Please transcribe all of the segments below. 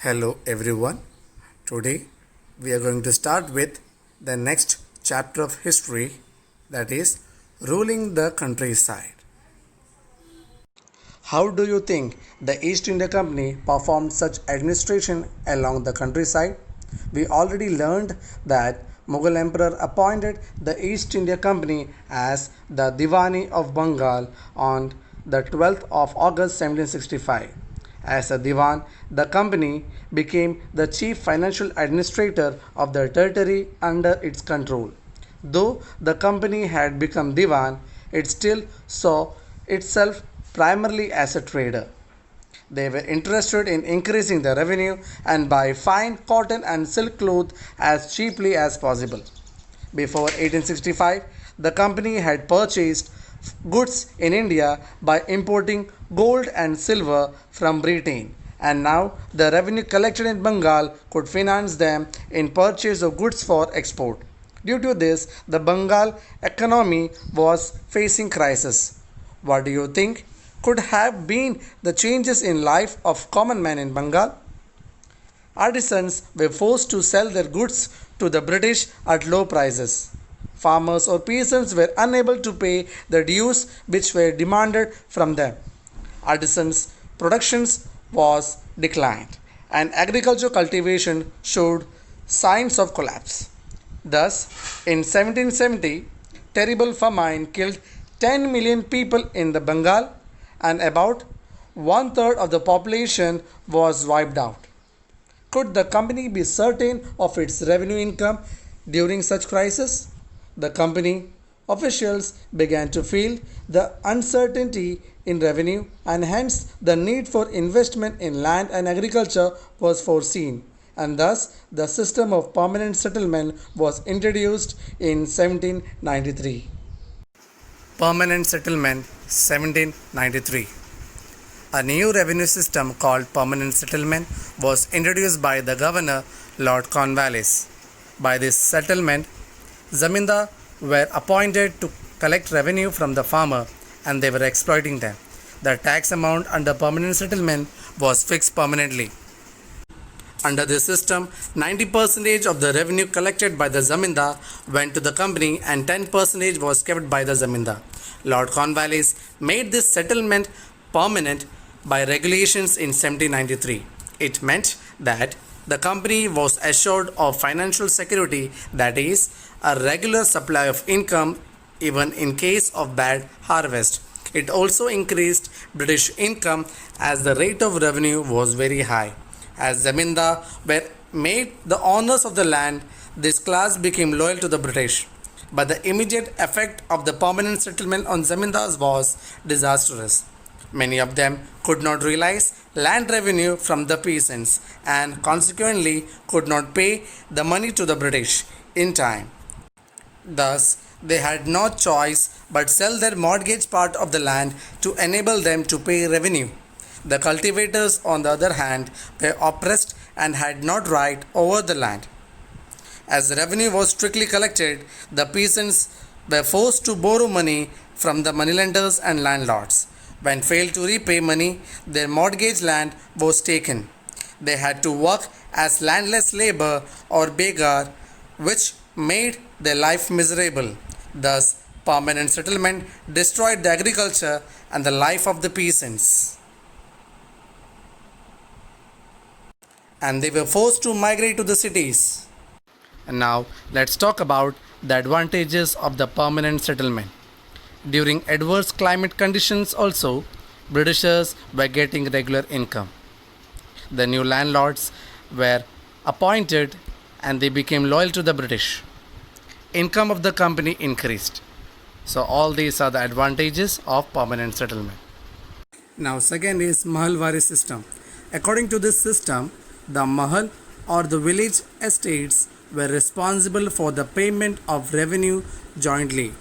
Hello everyone. Today we are going to start with the next chapter of history, that is ruling the countryside. How do you think the East India Company performed such administration along the countryside? We already learned that Mughal Emperor appointed the East India Company as the Diwani of Bengal on the 12th of August 1765. As a Diwan, the company became the chief financial administrator of the territory under its control. Though the company had become Diwan, it still saw itself primarily as a trader. They were interested in increasing the revenue and buy fine cotton and silk cloth as cheaply as possible. Before 1865, the company had purchased goods in India by importing gold and silver from Britain, and now the revenue collected in Bengal could finance them in purchase of goods for export. Due to this, the Bengal economy was facing crisis. What do you think could have been the changes in life of common man in Bengal? Artisans were forced to sell their goods to the British at low prices. Farmers or peasants were unable to pay the dues which were demanded from them. Artisans' productions was declined, and agricultural cultivation showed signs of collapse. Thus, in 1770, terrible famine killed 10 million people in the Bengal, and about one third of the population was wiped out. Could the company be certain of its revenue income during such crisis? The company officials began to feel the uncertainty in revenue, and hence the need for investment in land and agriculture was foreseen, and thus the system of permanent settlement was introduced in 1793. Permanent Settlement 1793. A new revenue system called permanent settlement was introduced by the governor Lord Cornwallis. By this settlement, zamindar were appointed to collect revenue from the farmer, and they were exploiting them. The tax amount under permanent settlement was fixed permanently. Under this system, 90% of the revenue collected by the zamindar went to the company and 10% was kept by the zamindar. Lord Cornwallis made this settlement permanent by regulations in 1793. It meant that the company was assured of financial security, that is, a regular supply of income even in case of bad harvest. It also increased British income as the rate of revenue was very high. As zamindar were made the owners of the land, this class became loyal to the British. But the immediate effect of the permanent settlement on zamindars was disastrous. Many of them could not realize land revenue from the peasants and consequently could not pay the money to the British in time. Thus, they had no choice but sell their mortgage part of the land to enable them to pay revenue. The cultivators, on the other hand, were oppressed and had no right over the land. As revenue was strictly collected, the peasants were forced to borrow money from the moneylenders and landlords. When failed to repay money, their mortgage land was taken. They had to work as landless labor or beggar, which made their life miserable. Thus, permanent settlement destroyed the agriculture and the life of the peasants, and they were forced to migrate to the cities. And now, let's talk about the advantages of the permanent settlement. During adverse climate conditions also, Britishers were getting regular income. The new landlords were appointed and they became loyal to the British. Income of the company increased. So all these are the advantages of permanent settlement. Now second is Mahalwari system. According to this system, the Mahal or the village estates were responsible for the payment of revenue jointly.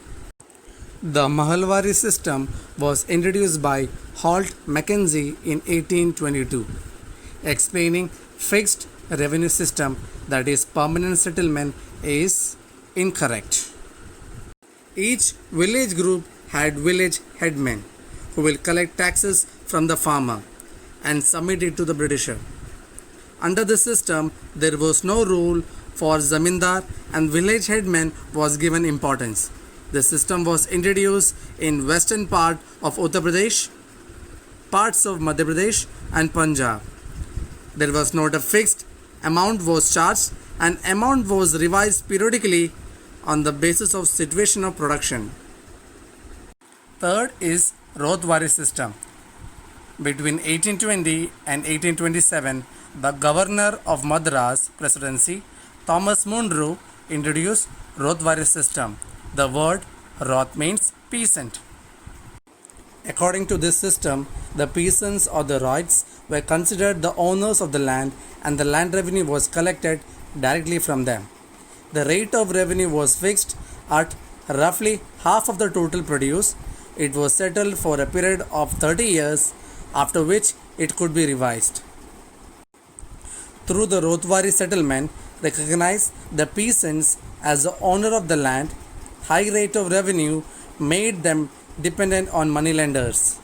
The Mahalwari system was introduced by Holt Mackenzie in 1822, explaining fixed revenue system, that is permanent settlement, is incorrect. Each village group had village headmen who will collect taxes from the farmer and submit it to the Britisher. Under this system, there was no rule for zamindar and village headman was given importance. The system was introduced in western part of Uttar Pradesh, parts of Madhya Pradesh and Punjab. There was not a fixed amount was charged and amount was revised periodically on the basis of situation of production. Third is Rotwari system. Between 1820 and 1827, the governor of Madras Presidency, Thomas Munro, introduced Rotwari system. The word Roth means peasant. According to this system, the peasants or the Roths were considered the owners of the land and the land revenue was collected directly from them. The rate of revenue was fixed at roughly half of the total produce. It was settled for a period of 30 years, after which it could be revised. Through the Rotwari settlement, recognized the peasants as the owner of the land. High rate of revenue made them dependent on moneylenders.